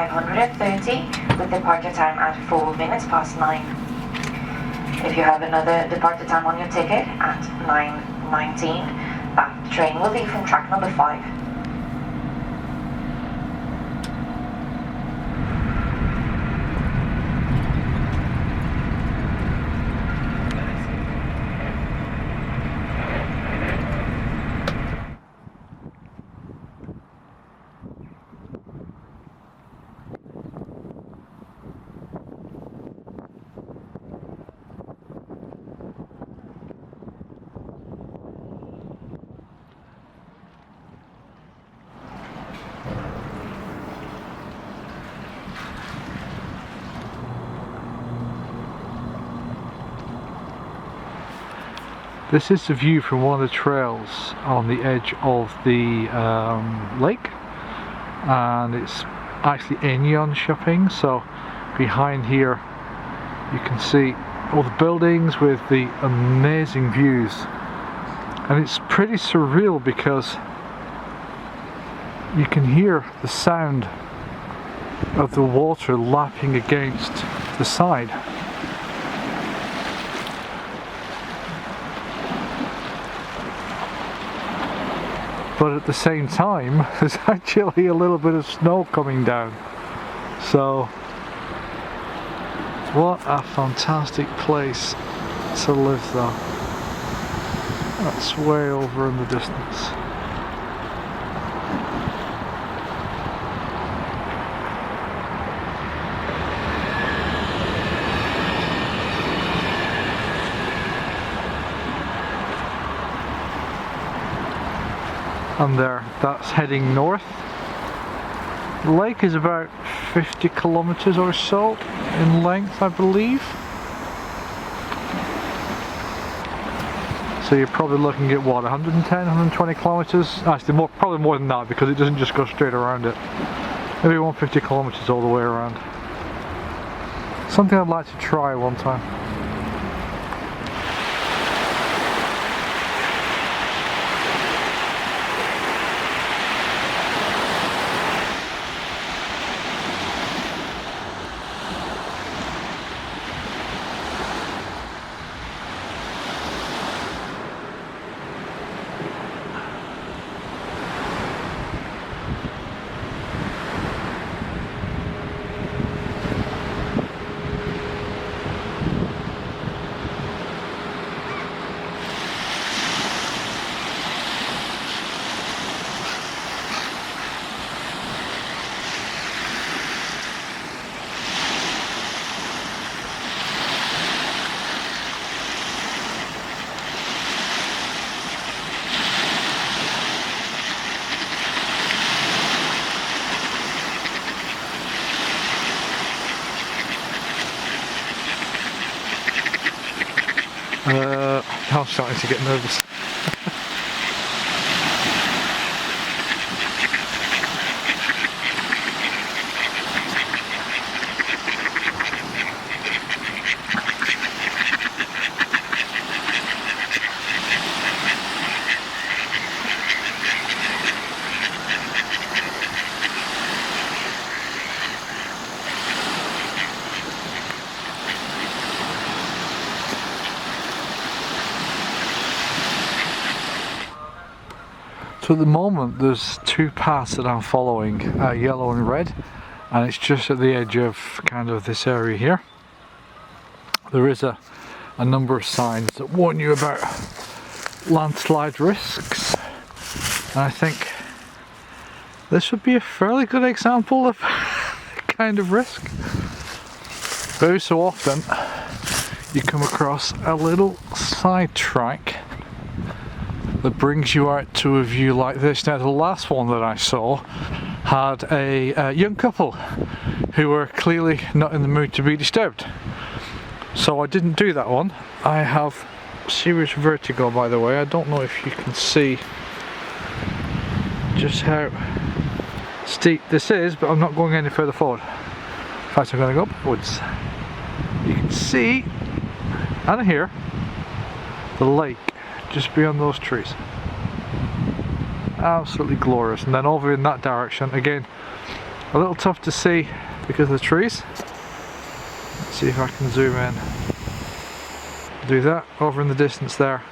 5:30 with departure time at 4 minutes past 9. If you have another departure time on your ticket at 9:19, that train will leave from track number 5. This is the view from one of the trails on the edge of the lake, and it's actually in Jönköping. So behind here you can see all the buildings with the amazing views, and it's pretty surreal because you can hear the sound of the water lapping against the side. But at the same time, there's actually a little bit of snow coming down. So, what a fantastic place to live though. That's way over in the distance. And there, that's heading north. The lake is about 50 kilometers or so in length, I believe. So you're probably looking at what, 110, 120 kilometers? Actually, probably more than that, because it doesn't just go straight around it. Maybe 150 kilometers all the way around. Something I'd like to try one time. I'm starting to get nervous. So at the moment there's two paths that I'm following, yellow and red, and it's just at the edge of kind of this area here. There is a number of signs that warn you about landslide risks, and I think this would be a fairly good example of kind of risk. Very so often you come across a little side track that brings you out to a view like this. Now the last one that I saw had a young couple who were clearly not in the mood to be disturbed, so I didn't do that one. I have serious vertigo, by the way. I don't know if you can see just how steep this is, but I'm not going any further forward. In fact, I'm going to go upwards. You can see and hear the lake just beyond those trees. Absolutely glorious. And then over in that direction, again, A little tough to see because of the trees. Let's see if I can zoom in. Do that. Over in the distance there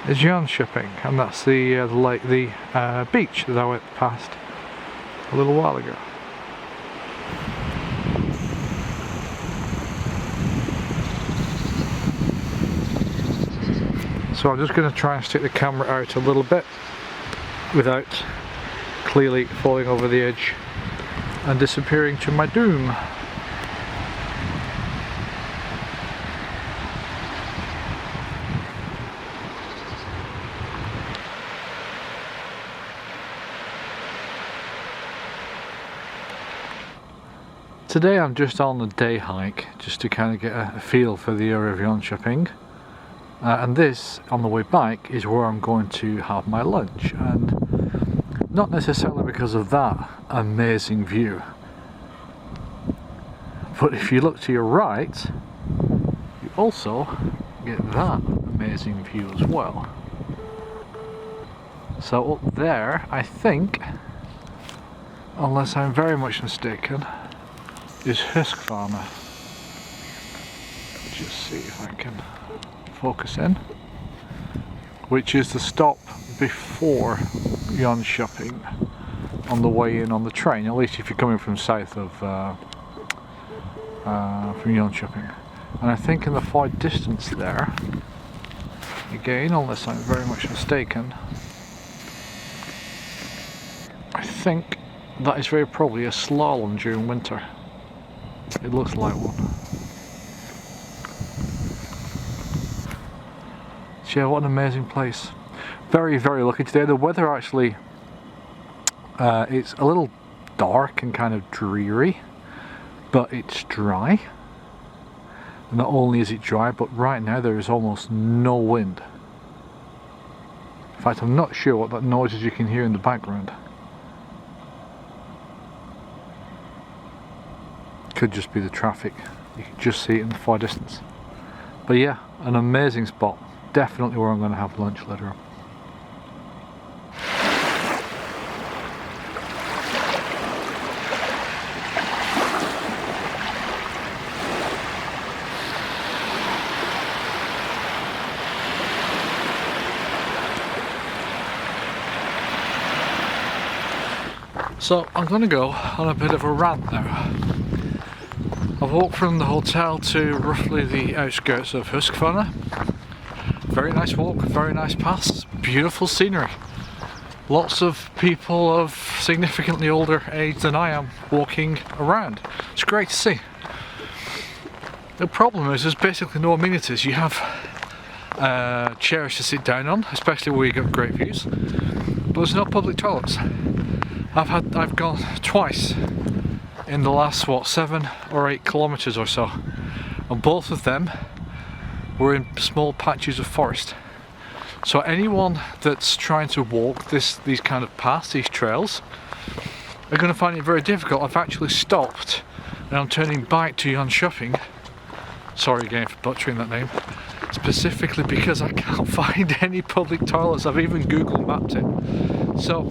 is Jönköping, and that's the lake, the beach that I went past a little while ago. So I'm just going to try and stick the camera out a little bit without clearly falling over the edge and disappearing to my doom. Today I'm just on a day hike just to kind of get a feel for the area of Jönköping, and this on the way back is where I'm going to have my lunch, and not necessarily because of that amazing view, but if you look to your right you also get that amazing view as well. So up there, I think, unless I'm very much mistaken, is Vättern. Just see if I can focus in, which is the stop before Jönköping on the way in on the train, at least if you're coming from south of from Jönköping. And I think in the far distance there, again, unless I'm very much mistaken, I think that is very probably a slalom during winter. It looks like one. So yeah, what an amazing place. Very, very lucky today. The weather actually, it's a little dark and kind of dreary, but it's dry. Not only is it dry, but right now there is almost no wind. In fact, I'm not sure what that noise is you can hear in the background. Could just be the traffic. You can just see it in the far distance. But yeah, an amazing spot. Definitely where I'm going to have lunch later on. So I'm going to go on a bit of a rant now. I've walked from the hotel to roughly the outskirts of Vättern. Very nice walk, very nice pass, beautiful scenery. Lots of people of significantly older age than I am walking around. It's great to see. The problem is there's basically no amenities. You have chairs to sit down on, especially where you got great views, but there's no public toilets. I've gone twice in the last 7 or 8 kilometers or so, and both of them were in small patches of forest. So anyone that's trying to walk these kind of paths, these trails, are going to find it very difficult. I've actually stopped and I'm turning back to Jönköping. Sorry again for butchering that name. Specifically because I can't find any public toilets. I've even Google mapped it. So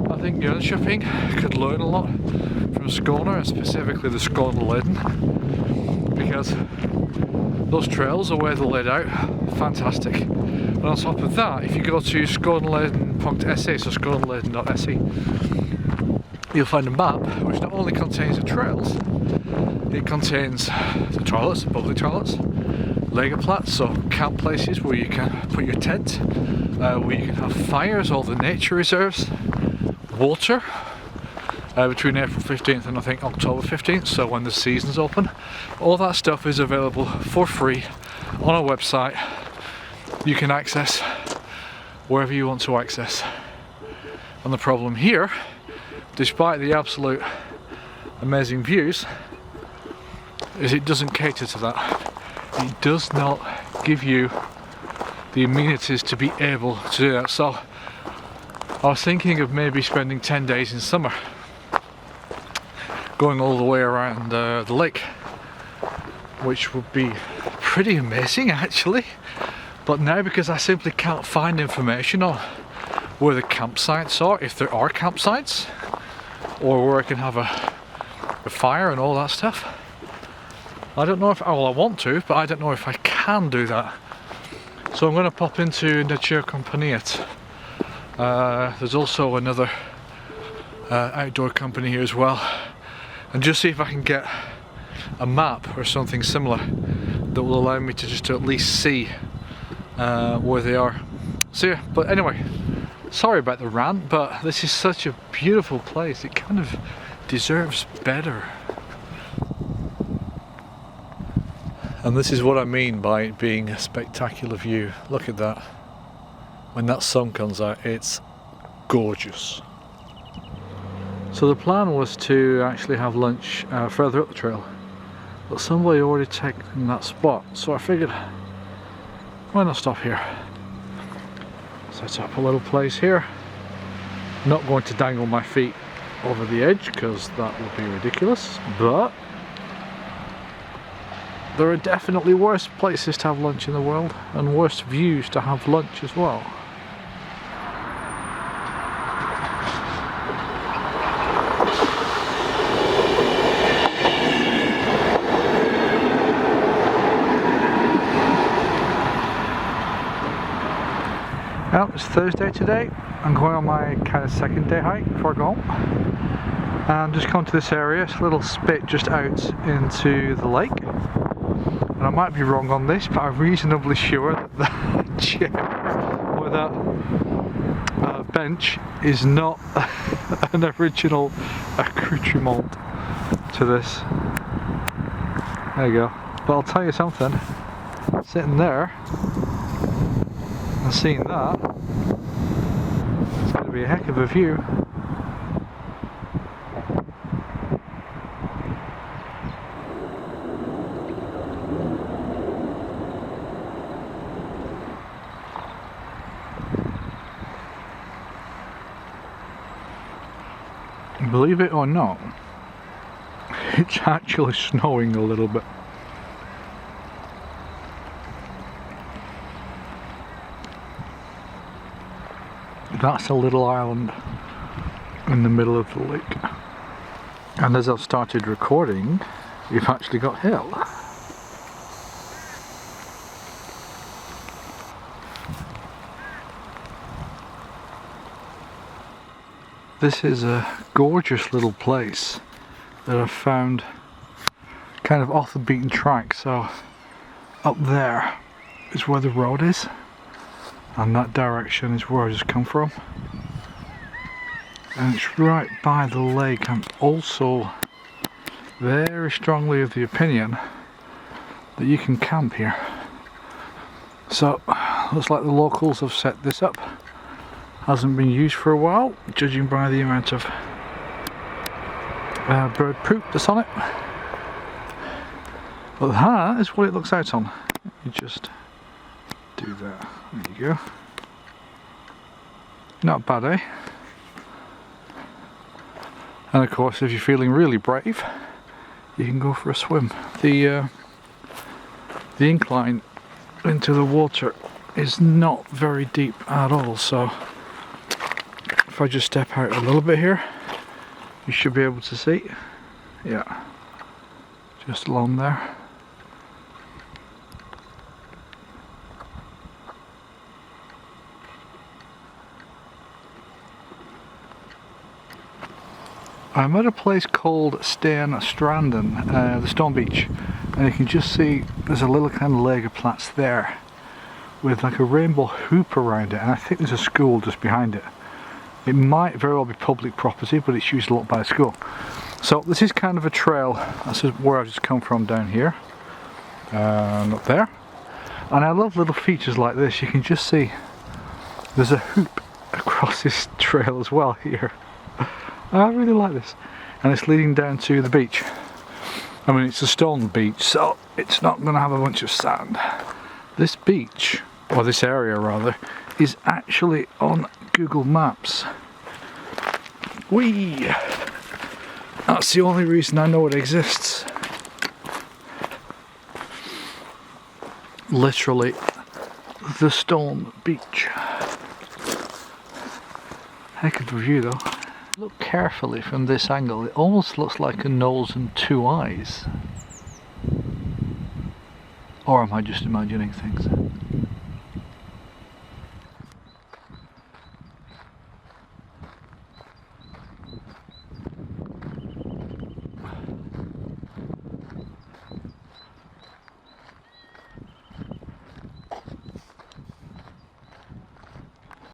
I think Jönköping could learn a lot from Skåne, and specifically the Skåneleden, because those trails, the way they're laid out, fantastic. And on top of that, if you go to skåneleden.se, so skåneleden.se, you'll find a map which not only contains the trails, it contains the toilets, the public toilets, lägerplats, so camp places where you can put your tent, where you can have fires, all the nature reserves, water, between April 15th and I think October 15th, so when the season's open. All that stuff is available for free on our website. You can access wherever you want to access. And the problem here, despite the absolute amazing views, is it doesn't cater to that. It does not give you the amenities to be able to do that. So I was thinking of maybe spending 10 days in summer going all the way around the lake, which would be pretty amazing actually. But now, because I simply can't find information on where the campsites are, if there are campsites, or where I can have a fire and all that stuff. I don't know if, well, I want to, but I don't know if I can do that. So I'm going to pop into Jönköping. There's also another outdoor company here as well, and just see if I can get a map or something similar that will allow me to just to at least see where they are. So yeah, but anyway, sorry about the rant, but this is such a beautiful place. It kind of deserves better. And this is what I mean by it being a spectacular view. Look at that. When that sun comes out, it's gorgeous. So the plan was to actually have lunch further up the trail, but somebody already taken that spot, so I figured, why not stop here? Set up a little place here. Not going to dangle my feet over the edge because that would be ridiculous, but there are definitely worse places to have lunch in the world, and worse views to have lunch as well. Well, it's Thursday today. I'm going on my kind of second day hike before I go home. And just come to this area, it's a little spit just out into the lake. And I might be wrong on this, but I'm reasonably sure that that chair or that bench is not an original accoutrement to this. There you go. But I'll tell you something, sitting there and seeing that, it's going to be a heck of a view. Believe it or not, it's actually snowing a little bit. That's a little island in the middle of the lake. And as I've started recording, you've actually got hill. This is a gorgeous little place that I've found kind of off the beaten track. So up there is where the road is, and that direction is where I just come from, and it's right by the lake. I'm also very strongly of the opinion that you can camp here. So looks like the locals have set this up. Hasn't been used for a while, judging by the amount of bird poop that's on it. But that is what it looks out on. You just do that. There you go. Not bad, eh? And of course, if you're feeling really brave, you can go for a swim. The incline into the water is not very deep at all, so if I just step out a little bit here, you should be able to see. Yeah, just along there. I'm at a place called Stranden, the Stone Beach, and you can just see there's a little kind of Lagerplatz there with like a rainbow hoop around it, and I think there's a school just behind it. It might very well be public property, but it's used a lot by a school. So this is kind of a trail. This is where I've just come from, down here and up there. And I love little features like this. You can just see there's a hoop across this trail as well here. I really like this, and it's leading down to the beach. I mean, it's a stone beach, so it's not going to have a bunch of sand. This beach, or this area rather, is actually on Google Maps. Whee! That's the only reason I know it exists. Literally, the Stone Beach. Heck of a view though. look carefully from this angle, it almost looks like a nose and two eyes. Or am I just imagining things?